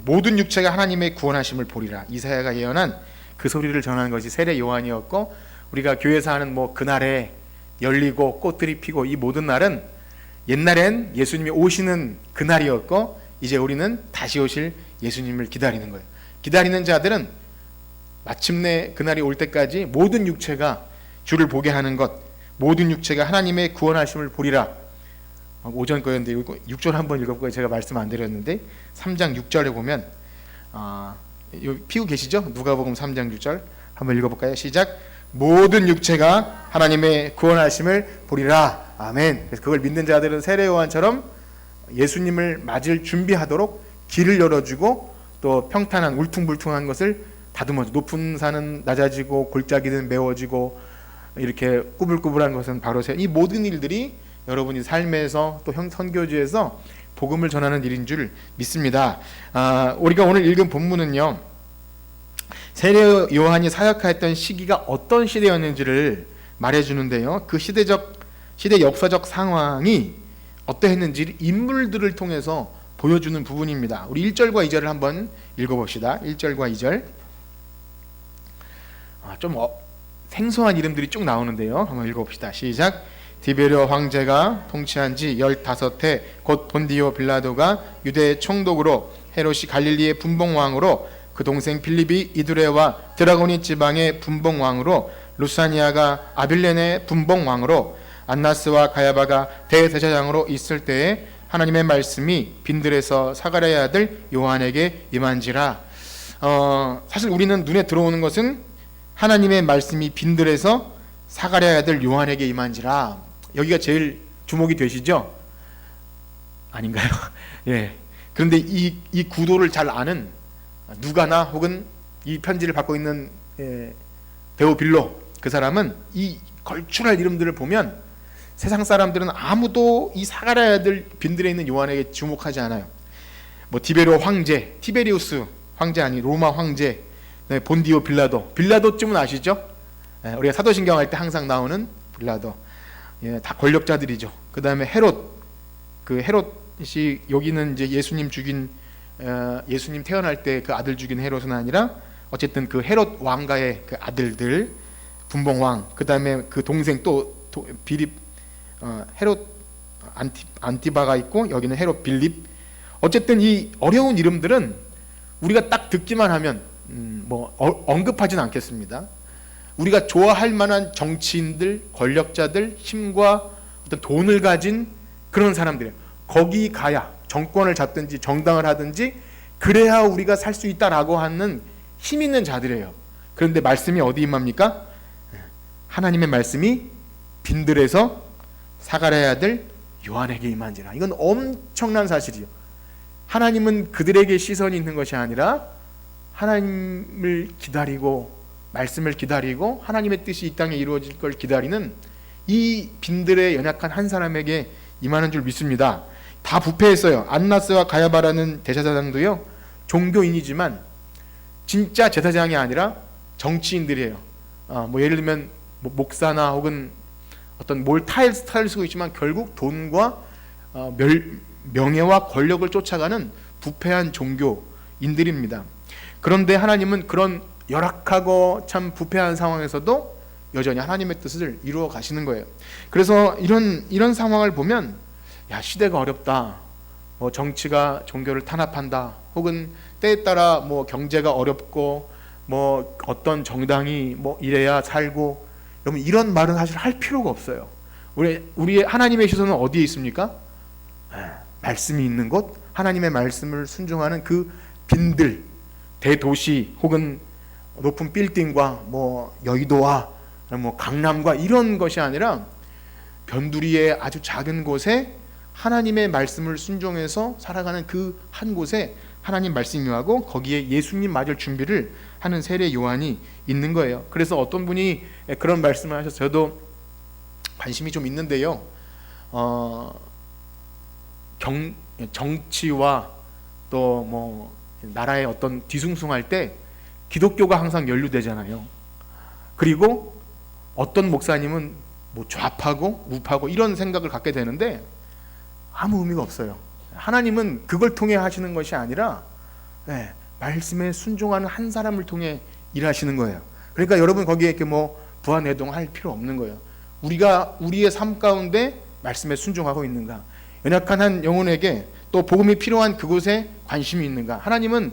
모든 육체가 하나님의 구원하심을 보리라. 이사야가 예언한 그 소리를 전하는 것이 세례 요한이었고, 우리가 교회에서 하는 그날에 열리고 꽃들이 피고 이 모든 날은 옛날엔 예수님이 오시는 그날이었고, 이제 우리는 다시 오실 예수님을 기다리는 거예요. 기다리는 자들은 마침내 그날이 올 때까지 모든 육체가 주를 보게 하는 것, 모든 육체가 하나님의 구원하심을 보리라. 오전 거였는데 6절 한번 읽어볼까요? 제가 말씀 안 드렸는데 3장 6절에 보면 피고 계시죠? 누가복음 3장 6절 한번 읽어볼까요? 시작. 모든 육체가 하나님의 구원하심을 보리라. 아멘. 그래서 그걸 믿는 자들은 세례 요한처럼 예수님을 맞을 준비하도록 길을 열어주고, 또 평탄한 울퉁불퉁한 것을 다듬어줘. 높은 산은 낮아지고 골짜기는 메워지고 이렇게 꾸불꾸불한 것은 바로 이 모든 일들이 여러분이 삶에서 또 선교지에서 복음을 전하는 일인 줄 믿습니다. 우리가 오늘 읽은 본문은요, 세례 요한이 사역하였던 시기가 어떤 시대였는지를 말해주는데요, 그 시대 역사적 상황이 어떠했는지 인물들을 통해서 보여주는 부분입니다. 우리 1절과 2절을 한번 읽어봅시다. 1절과 2절. 좀 생소한 이름들이 쭉 나오는데요, 한번 읽어봅시다. 시작. 디베르 황제가 통치한 지 15해 곧 본디오 빌라도가 유대 총독으로, 헤롯이 갈릴리의 분봉왕으로, 그 동생 빌립이 이두레와 드라고니 지방의 분봉왕으로, 루사니아가 아빌렌의 분봉왕으로, 안나스와 가야바가 대제사장으로 있을 때에 하나님의 말씀이 빈들에서 사가랴의 아들 요한에게 임한지라. 사실 우리는 눈에 들어오는 것은 하나님의 말씀이 빈들에서 사가랴의 아들 요한에게 임한지라, 여기가 제일 주목이 되시죠? 아닌가요? 예. 그런데 이 구도를 잘 아는 누가나 혹은 이 편지를 받고 있는 데오빌로, 그 사람은 이 걸출할 이름들을 보면 세상 사람들은 아무도 이 사가랴의 아들 빈들에 있는 요한에게 주목하지 않아요. 디베로 황제, 티베리우스 황제 아니 로마 황제, 본디오 빌라도쯤은 아시죠? 우리가 사도신경 할 때 항상 나오는 빌라도. 다 권력자들이죠. 그 다음에 헤롯, 그 헤롯이 여기는 이제 예수님 예수님 태어날 때 그 아들 죽인 헤롯은 아니라 어쨌든 그 헤롯 왕가의 그 아들들, 분봉왕, 그 다음에 그 동생 또 빌립, 헤롯 안티바가 있고, 여기는 헤롯 빌립. 어쨌든 이 어려운 이름들은 우리가 딱 듣기만 하면 언급하진 않겠습니다. 우리가 좋아할 만한 정치인들, 권력자들, 힘과 어떤 돈을 가진 그런 사람들이에요. 거기 가야 정권을 잡든지 정당을 하든지 그래야 우리가 살 수 있다라고 하는 힘 있는 자들이에요. 그런데 말씀이 어디 임합니까? 하나님의 말씀이 빈들에서 사가랴의 아들 요한에게 임한지라. 이건 엄청난 사실이에요. 하나님은 그들에게 시선이 있는 것이 아니라 하나님을 기다리고, 말씀을 기다리고, 하나님의 뜻이 이 땅에 이루어질 걸 기다리는 이 빈들의 연약한 한 사람에게 임하는 줄 믿습니다. 다 부패했어요. 안나스와 가야바라는 대제사장도요, 종교인이지만 진짜 제사장이 아니라 정치인들이에요. 예를 들면 목사나 혹은 어떤 스타일 쓰고 있지만 결국 돈과 명예와 권력을 쫓아가는 부패한 종교인들입니다. 그런데 하나님은 그런 열악하고 참 부패한 상황에서도 여전히 하나님의 뜻을 이루어 가시는 거예요. 그래서 이런 상황을 보면, 시대가 어렵다, 정치가 종교를 탄압한다, 혹은 때에 따라 경제가 어렵고 어떤 정당이 이래야 살고, 여러분 이런 말은 사실 할 필요가 없어요. 우리의 하나님의 시선은 어디에 있습니까? 말씀이 있는 곳, 하나님의 말씀을 순종하는 그 빈들, 대도시 혹은 높은 빌딩과 여의도와 강남과 이런 것이 아니라 변두리의 아주 작은 곳에 하나님의 말씀을 순종해서 살아가는 그 한 곳에 하나님 말씀이 하고 거기에 예수님 맞을 준비를 하는 세례 요한이 있는 거예요. 그래서 어떤 분이 그런 말씀을 하셔서 저도 관심이 좀 있는데요, 정치와 또 나라의 어떤 뒤숭숭할 때 기독교가 항상 연루되잖아요. 그리고 어떤 목사님은 좌파고 우파고 이런 생각을 갖게 되는데 아무 의미가 없어요. 하나님은 그걸 통해 하시는 것이 아니라 예, 말씀에 순종하는 한 사람을 통해 일하시는 거예요. 그러니까 여러분 거기에 이렇게 뭐 부안해동할 필요 없는 거예요. 우리가 우리의 삶 가운데 말씀에 순종하고 있는가? 연약한 한 영혼에게 또 복음이 필요한 그곳에 관심이 있는가? 하나님은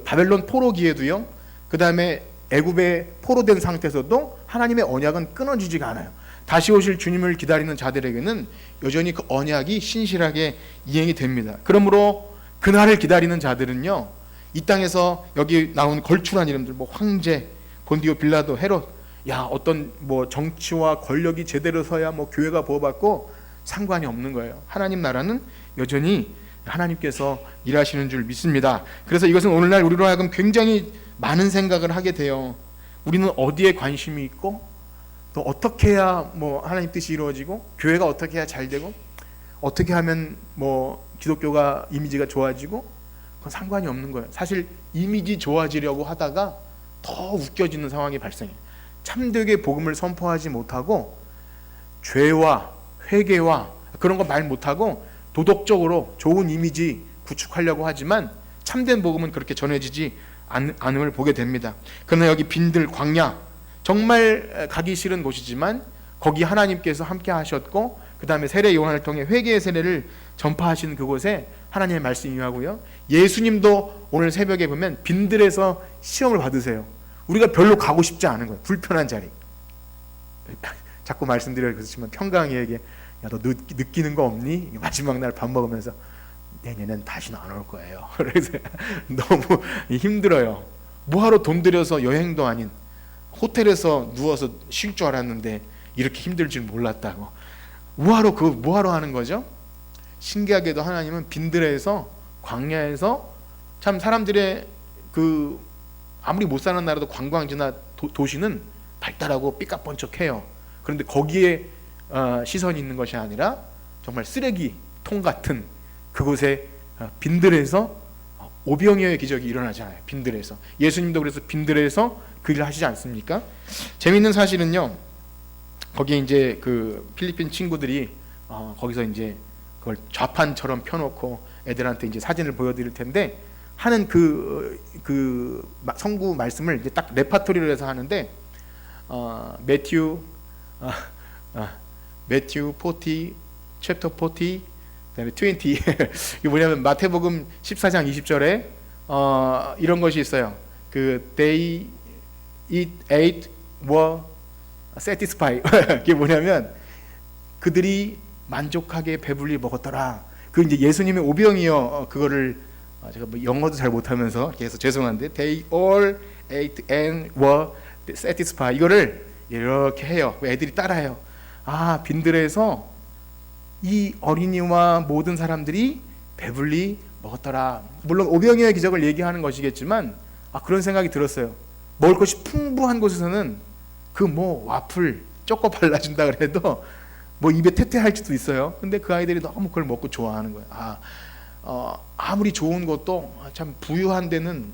바벨론 포로기에도요. 그 다음에 애굽에 포로된 상태에서도 하나님의 언약은 끊어지지가 않아요. 다시 오실 주님을 기다리는 자들에게는 여전히 그 언약이 신실하게 이행이 됩니다. 그러므로 그날을 기다리는 자들은요, 이 땅에서 여기 나온 걸출한 이름들, 뭐 황제, 본디오 빌라도, 헤롯, 야 어떤 뭐 정치와 권력이 제대로 서야 뭐 교회가 보호받고 상관이 없는 거예요. 하나님 나라는 여전히 하나님께서 일하시는 줄 믿습니다. 그래서 이것은 오늘날 우리로 하여금 굉장히 많은 생각을 하게 돼요. 우리는 어디에 관심이 있고 또 어떻게 해야 뭐 하나님 뜻이 이루어지고 교회가 어떻게 해야 잘 되고 어떻게 하면 뭐 기독교가 이미지가 좋아지고 그건 상관이 없는 거예요. 사실 이미지 좋아지려고 하다가 더 웃겨지는 상황이 발생해요. 참되게 복음을 선포하지 못하고 죄와 회개와 그런 거 말 못하고 도덕적으로 좋은 이미지 구축하려고 하지만 참된 복음은 그렇게 전해지지 않음을 보게 됩니다. 그러나 여기 빈들 광야, 정말 가기 싫은 곳이지만 거기 하나님께서 함께 하셨고 그 다음에 세례 요한을 통해 회개의 세례를 전파하신 그곳에 하나님의 말씀이 임하고요. 예수님도 오늘 새벽에 보면 빈들에서 시험을 받으세요. 우리가 별로 가고 싶지 않은 거예요. 불편한 자리. 자꾸 말씀드려요. 그렇지만 평강이에게 야, 너 느끼는 거 없니? 마지막 날 밥 먹으면서 내년엔 다시는 안 올 거예요. 그래서 너무 힘들어요. 뭐하러 돈 들여서 여행도 아닌 호텔에서 누워서 쉴 줄 알았는데 이렇게 힘들 줄 몰랐다고. 뭐하러 하는 거죠? 신기하게도 하나님은 빈들에서 광야에서 참 사람들의 아무리 못 사는 나라도 관광지나 도시는 발달하고 삐까뻔쩍해요. 그런데 거기에 시선이 있는 것이 아니라 정말 쓰레기통 같은 그곳에 빈들에서 오병이어의 기적이 일어나잖아요. 빈들에서 예수님도 그래서 빈들에서 그 일을 하시지 않습니까? 재미있는 사실은요. 거기에 이제 그 필리핀 친구들이 거기서 이제 그걸 좌판처럼 펴놓고 애들한테 이제 사진을 보여드릴 텐데 하는 그 성구 말씀을 이제 딱 레파토리로 해서 하는데 매튜 40 챕터 40 그다음에 20 이게 뭐냐면 마태복음 14장 20절에 이런 것이 있어요. they ate were satisfied. 이게 뭐냐면 그들이 만족하게 배불리 먹었더라. 그 이제 예수님의 오병이어 그거를 제가 뭐 영어도 잘 못하면서 이렇게 해서 죄송한데 they all ate and were satisfied 이거를 이렇게 해요. 애들이 따라해요. 빈들에서 이 어린이와 모든 사람들이 배불리 먹었더라. 물론 오병이어의 기적을 얘기하는 것이겠지만 그런 생각이 들었어요. 먹을 것이 풍부한 곳에서는 와플 쪼꼬 발라준다 그래도 뭐 입에 태태할지도 있어요. 근데 그 아이들이 너무 그걸 먹고 좋아하는 거예요. 아무리 좋은 것도 참 부유한 데는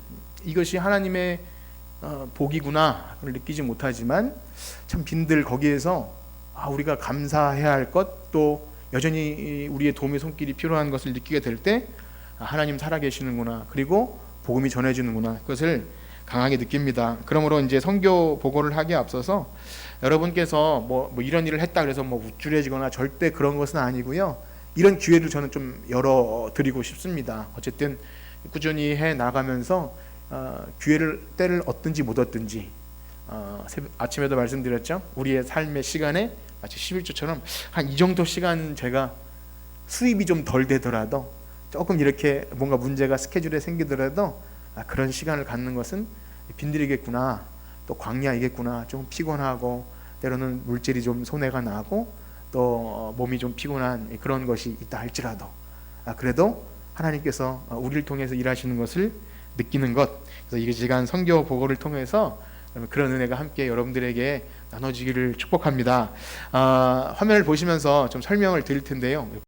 이것이 하나님의 복이구나 그걸 느끼지 못하지만 참 빈들 거기에서 우리가 감사해야 할 것 또 여전히 우리의 도움의 손길이 필요한 것을 느끼게 될 때 하나님 살아계시는구나 그리고 복음이 전해지는구나 그것을 강하게 느낍니다. 그러므로 이제 선교 보고를 하기에 앞서서 여러분께서 뭐 이런 일을 했다 그래서 뭐 우쭐해지거나 절대 그런 것은 아니고요. 이런 기회를 저는 좀 열어드리고 싶습니다. 어쨌든 꾸준히 해 나가면서 때를 얻든지 못 얻든지 아침에도 말씀드렸죠. 우리의 삶의 시간에 마치 11조처럼 한 이 정도 시간 제가 수입이 좀 덜 되더라도 조금 이렇게 뭔가 문제가 스케줄에 생기더라도 그런 시간을 갖는 것은 빈들이겠구나 또 광야이겠구나 좀 피곤하고 때로는 물질이 좀 손해가 나고 또 몸이 좀 피곤한 그런 것이 있다 할지라도 그래도 하나님께서 우리를 통해서 일하시는 것을 느끼는 것 그래서 이 시간 선교 보고를 통해서 그런 은혜가 함께 여러분들에게 나눠지기를 축복합니다. 화면을 보시면서 좀 설명을 드릴 텐데요.